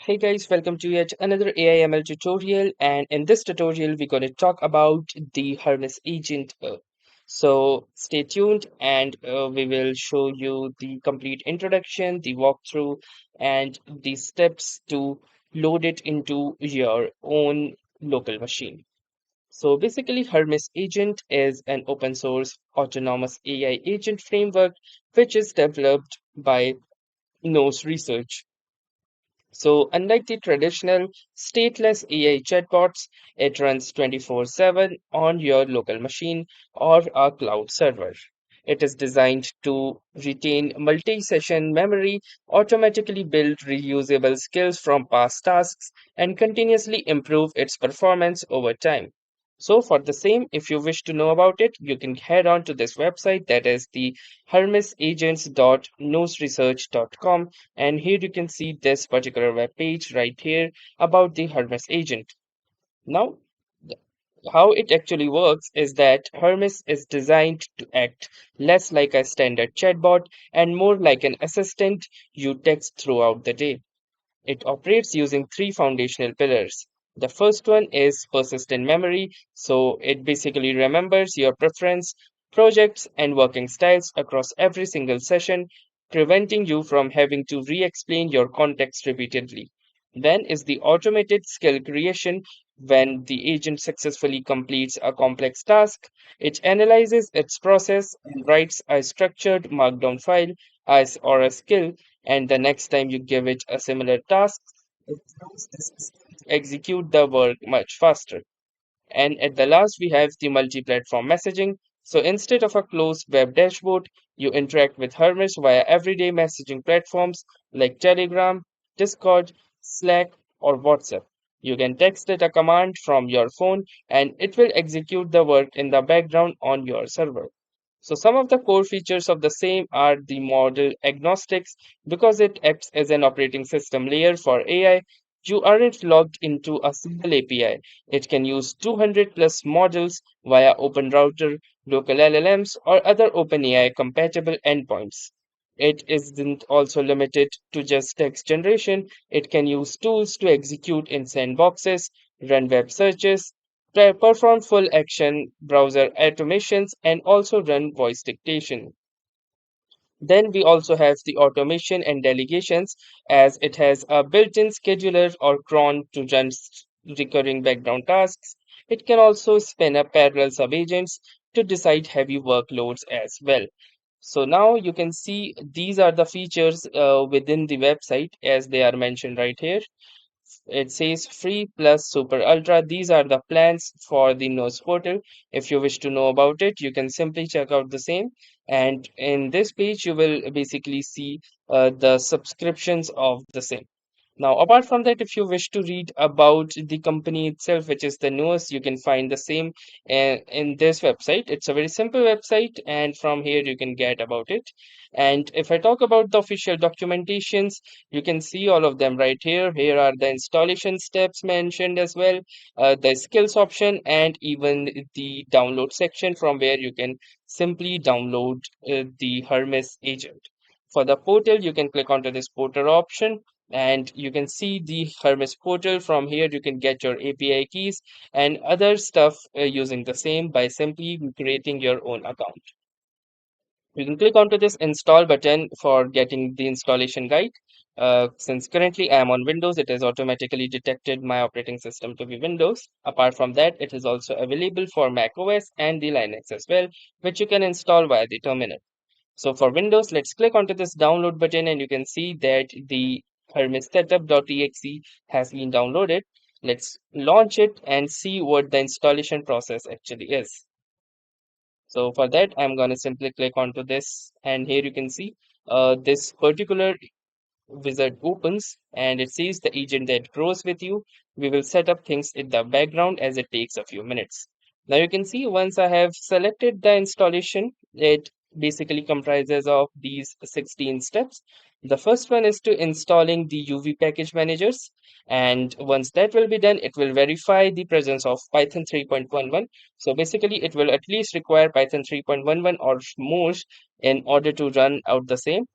Hey guys, welcome to yet another AI/ML tutorial, and in this tutorial we're going to talk about the Hermes Agent. So stay tuned and we will show you the complete introduction, the walkthrough, and the steps to load it into your own local machine. So basically, Hermes Agent is an open source autonomous AI agent framework which is developed by Nous Research. So, unlike the traditional stateless AI chatbots, it runs 24/7 on your local machine or a cloud server. It is designed to retain multi session memory, automatically build reusable skills from past tasks, and continuously improve its performance over time. So, for the same, if you wish to know about it, you can head on to this website, that is the hermesagents.noseresearch.com, and here you can see this particular web page right here about the Hermes agent. Now, th- how it actually works is that Hermes is designed to act less like a standard chatbot and more like an assistant you text throughout the day. It operates using three foundational pillars. The first one is persistent memory, so it basically remembers your preference, projects, and working styles across every single session, preventing you from having to re explain your context repeatedly. Then is the automated skill creation. When the agent successfully completes a complex task, it analyzes its process and writes a structured markdown file as or a skill, and the next time you give it a similar task, it knows this system to execute the work much faster. And at the last, we have the multi-platform messaging. So instead of a closed web dashboard, you interact with Hermes via everyday messaging platforms like Telegram, Discord, Slack, or WhatsApp. You can text it a command from your phone and it will execute the work in the background on your server. So some of the core features of the same are the model agnostics because it acts as an operating system layer for AI. You aren't logged into a single API. It can use 200 plus models via Open Router, local LLMs, or other OpenAI compatible endpoints. It isn't also limited to just text generation. It can use tools to execute in sandboxes, run web searches, perform full action browser automations, and also run voice dictation. Then we also have the automation and delegations, as it has a built-in scheduler or cron to run recurring background tasks. It can also spin up parallel subagents to decide heavy workloads as well. So now you can see these are the features within the website as they are mentioned right here. It says free plus super ultra. These are the plans for the Nose portal. If you wish to know about it, you can simply check out the same. And in this page, you will basically see the subscriptions of the same. Now, apart from that, if you wish to read about the company itself, which is the newest, you can find the same in this website. It's a very simple website, and from here you can get about it. And if I talk about the official documentations, you can see all of them right here. Here are the installation steps mentioned as well, the skills option, and even the download section from where you can simply download the Hermes agent. For the portal, you can click onto this portal option and you can see the Hermes portal. From here you can get your API keys and other stuff using the same by simply creating your own account. You can click onto this install button for getting the installation guide. Since currently I am on Windows, it has automatically detected my operating system to be Windows. Apart from that, it is also available for Mac OS and the Linux as well, which you can install via the terminal. So for Windows, let's click onto this download button and you can see that the Hermes setup.exe has been downloaded. Let's launch it and see what the installation process actually is. So for that, I'm going to simply click onto this and here you can see this particular wizard opens and it says the agent that grows with you. We will set up things in the background as it takes a few minutes. Now you can see once I have selected the installation, it basically comprises of these 16 steps. The first one is to installing the UV package managers. And once that will be done, it will verify the presence of Python 3.11. So basically, it will at least require Python 3.11 or more in order to run out the same.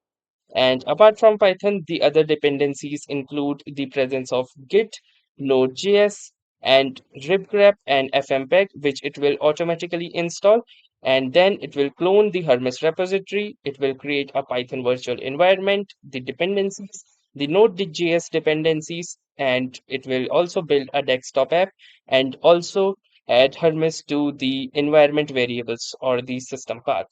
And apart from Python, the other dependencies include the presence of Git, Node.js, and libgrep and fmpeg, which it will automatically install. And then it will clone the Hermes repository. It will create a Python virtual environment, the dependencies, the Node.js dependencies, and it will also build a desktop app and also add Hermes to the environment variables or the system path.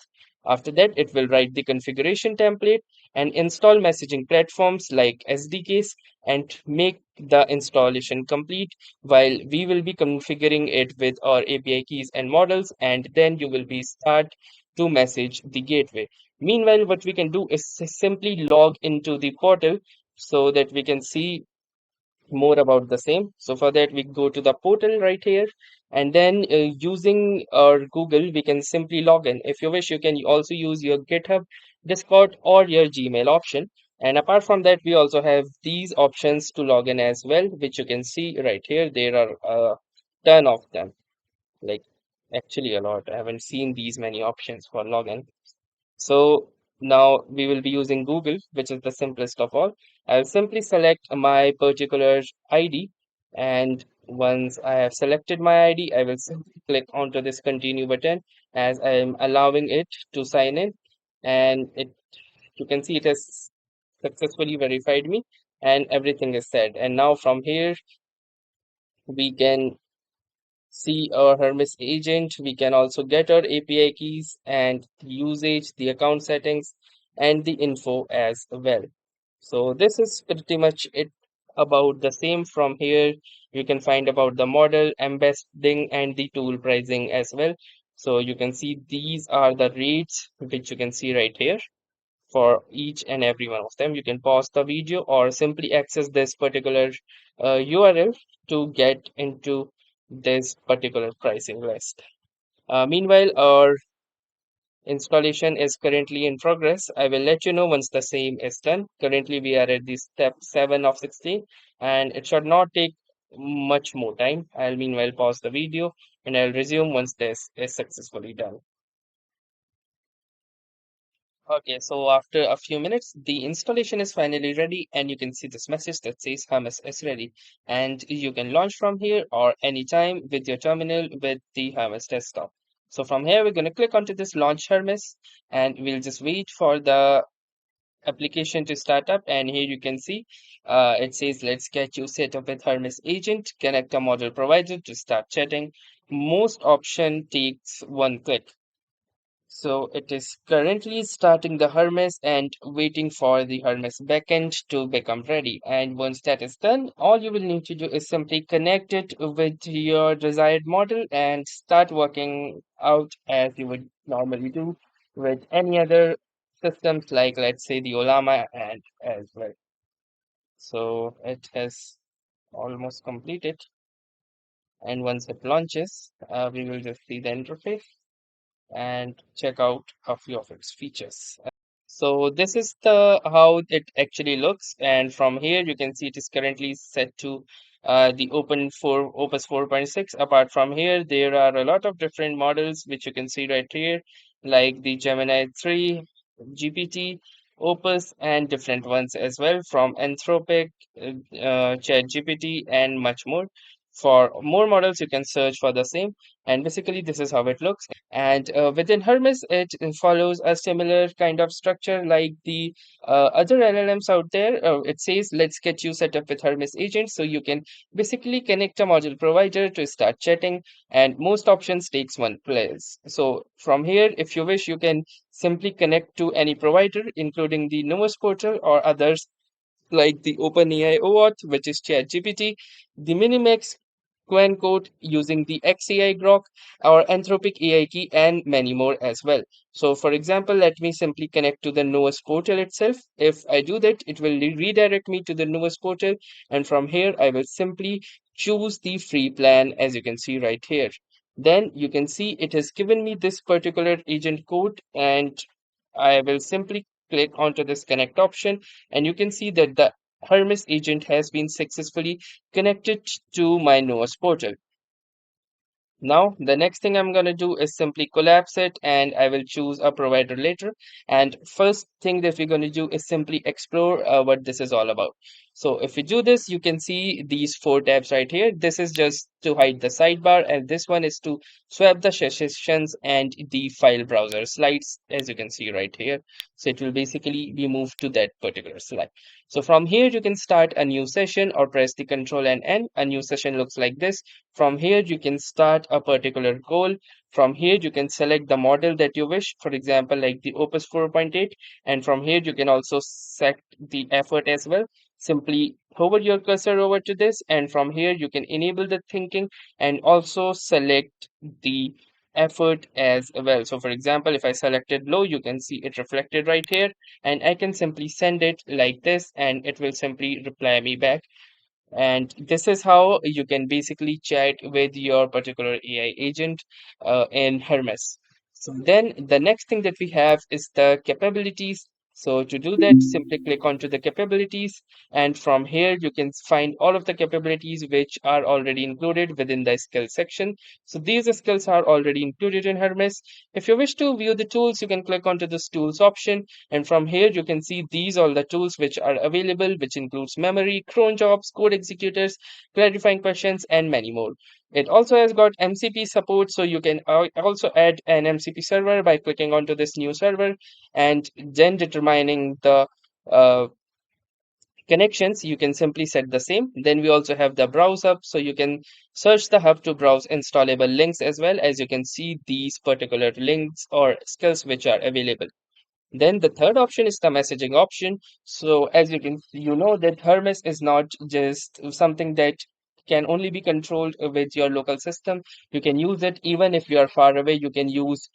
After that, it will write the configuration template and install messaging platforms like SDKs and make the installation complete while we will be configuring it with our API keys and models, and then you will be start to message the gateway. Meanwhile, what we can do is simply log into the portal so that we can see more about the same. So for that, we go to the portal right here, and then using our Google, we can simply log in. If you wish, you can also use your GitHub, Discord, or your Gmail option. And apart from that, we also have these options to log in as well, which you can see right here. There are a ton of them, like actually a lot. I haven't seen these many options for login. So now we will be using Google, which is the simplest of all. I'll simply select my particular ID, and once I have selected my ID, I will simply click onto this continue button as I am allowing it to sign in, and it you can see it has successfully verified me and everything is set. And now from here we can see our Hermes agent. We can also get our API keys and the usage, the account settings, and the info as well. So this is pretty much it about the same. From here, you can find about the model, embedding, and the tool pricing as well. So you can see these are the rates which you can see right here for each and every one of them. You can pause the video or simply access this particular URL to get into this particular pricing list. Meanwhile, our installation is currently in progress. I will let you know once the same is done. Currently, we are at the step 7 of 16, and it should not take much more time. I'll meanwhile pause the video and I'll resume once this is successfully done. Okay, so after a few minutes, the installation is finally ready, and you can see this message that says Hermes is ready. And you can launch from here or anytime with your terminal with the Hermes desktop. So from here, we're going to click onto this launch Hermes, and we'll just wait for the application to start up. And here you can see it says, let's get you set up with Hermes Agent, connect a model provider to start chatting. Most option takes one click. So it is currently starting the Hermes and waiting for the Hermes backend to become ready. And once that is done, all you will need to do is simply connect it with your desired model and start working out as you would normally do with any other systems like, let's say, the Olama and as well. So it has almost completed. And once it launches, we will just see the interface and check out a few of its features. So this is the how it actually looks, and from here you can see it is currently set to the Opus 4.6. Apart from here, there are a lot of different models which you can see right here, like the Gemini 3, GPT, Opus, and different ones as well from Anthropic, ChatGPT, and much more. For more models, you can search for the same, and basically this is how it looks. And within Hermes, it follows a similar kind of structure like the other LLMs out there. It says, let's get you set up with Hermes Agent. So you can basically connect a module provider to start chatting, and most options takes one place. So from here, if you wish, you can simply connect to any provider, including the Novus portal or others like the OpenAI OAuth, which is ChatGPT, the Minimax Code using the XAI Grok or Anthropic AI key and many more as well. So for example, let me simply connect to the Novus portal itself. If I do that, it will redirect me to the Novus portal, and from here I will simply choose the free plan as you can see right here. Then you can see it has given me this particular agent code, and I will simply click onto this connect option, and you can see that the Hermes agent has been successfully connected to my Novus portal. Now, the next thing I'm going to do is simply collapse it and I will choose a provider later. And first thing that we're going to do is simply explore what this is all about. So if we do this, you can see these four tabs right here. This is just to hide the sidebar, and this one is to swap the sessions and the file browser slides, as you can see right here. So it will basically be moved to that particular slide. So from here, you can start a new session or press the Control and N. A new session looks like this. From here, you can start a particular goal. From here, you can select the model that you wish, for example, like the Opus 4.8. And from here, you can also set the effort as well. Simply hover your cursor over to this, and from here, you can enable the thinking and also select the effort as well. So, for example, if I selected low, you can see it reflected right here, and I can simply send it like this, and it will simply reply me back. And this is how you can basically chat with your particular AI agent in Hermes. So then the next thing that we have is the capabilities. So to do that, simply click onto the capabilities, and from here you can find all of the capabilities which are already included within the skills section. So these skills are already included in Hermes. If you wish to view the tools, you can click onto this tools option, and from here you can see these all the tools which are available, which includes memory, cron jobs, code executors, clarifying questions, and many more. It also has got MCP support, so you can also add an MCP server by clicking onto this new server and then determining the uh, connections. You can simply set the same. Then we also have the browse hub, so you can search the hub to browse installable links, as well as you can see these particular links or skills which are available. Then the third option is the messaging option. So as you can, you know that Hermes is not just something that can only be controlled with your local system. You can use it even if you are far away. You can use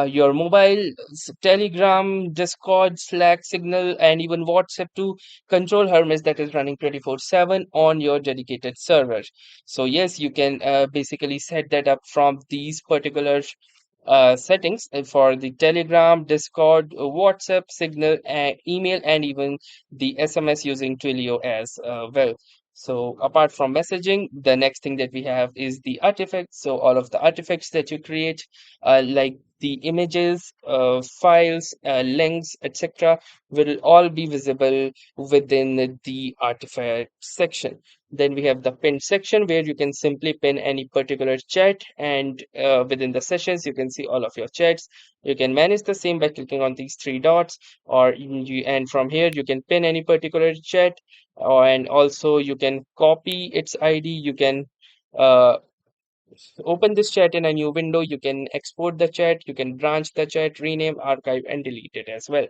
your mobile, Telegram, Discord, Slack, Signal, and even WhatsApp to control Hermes that is running 24/7 on your dedicated server. So yes, you can basically set that up from these particular settings for the Telegram, Discord, WhatsApp, Signal, email, and even the SMS using Twilio as well. So apart from messaging, the next thing that we have is the artifacts. So all of the artifacts that you create, like the images, files, links, etc., will all be visible within the artifact section. Then we have the pinned section where you can simply pin any particular chat, and within the sessions, you can see all of your chats. You can manage the same by clicking on these three dots, or and from here, you can pin any particular chat, and also you can copy its ID. You can uh, open this chat in a new window. You can export the chat, you can branch the chat, rename, archive, and delete it as well.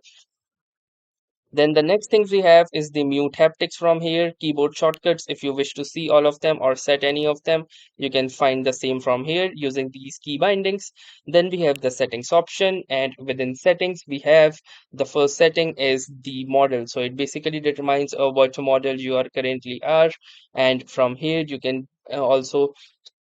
Then the next things we have is the mute haptics from here, keyboard shortcuts. If you wish to see all of them or set any of them, you can find the same from here using these key bindings. Then we have the settings option, and within settings, we have the first setting is the model. So it basically determines what model you are currently are. And from here, you can also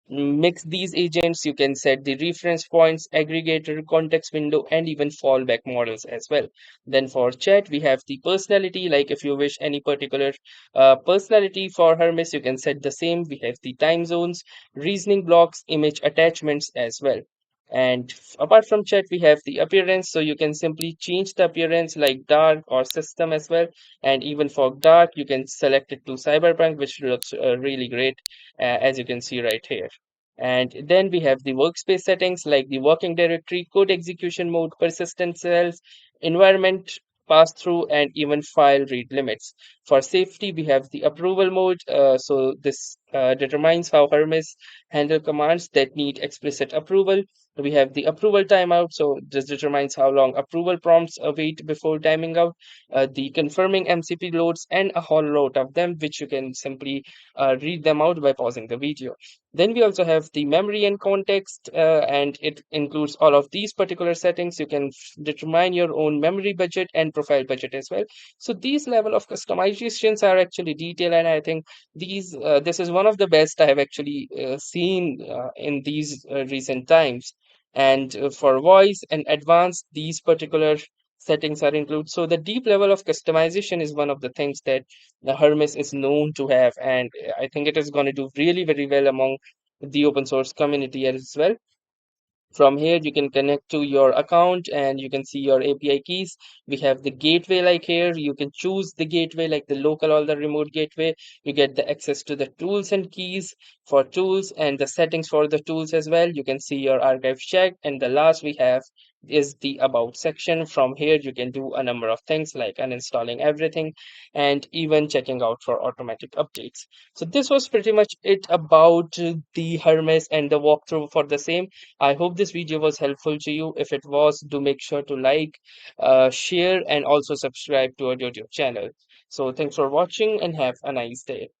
mix these agents. You can set the reference points, aggregator, context window, and even fallback models as well. Then for chat, we have the personality. Like if you wish any particular personality for Hermes, you can set the same. We have the time zones, reasoning blocks, image attachments as well. And apart from chat, we have the appearance. So you can simply change the appearance like dark or system as well. And even for dark, you can select it to cyberpunk, which looks really great, as you can see right here. And then we have the workspace settings like the working directory, code execution mode, persistent cells, environment, pass through, and even file read limits. For safety, we have the approval mode. So this determines how Hermes handle commands that need explicit approval. We have the approval timeout. So this determines how long approval prompts await before timing out. The confirming MCP loads, and a whole lot of them, which you can simply read them out by pausing the video. Then we also have the memory and context, and it includes all of these particular settings. You can determine your own memory budget and profile budget as well. So these level of customizations are actually detailed, and I think this is one of the best I have actually seen in these recent times. And for voice and advanced, these particular settings are included. So the deep level of customization is one of the things that the Hermes is known to have, and I think it is going to do really very well among the open source community as well. From here, you can connect to your account and you can see your API keys. We have the gateway like here. You can choose the gateway like the local or the remote gateway. You get the access to the tools and keys for tools and the settings for the tools as well. You can see your archive check. And the last we have is the about section. From here, you can do a number of things like uninstalling everything and even checking out for automatic updates. So this was pretty much it about the Hermes and the walkthrough for the same. I hope this video was helpful to you. If it was, do make sure to like, share, and also subscribe to our YouTube channel. So thanks for watching and have a nice day.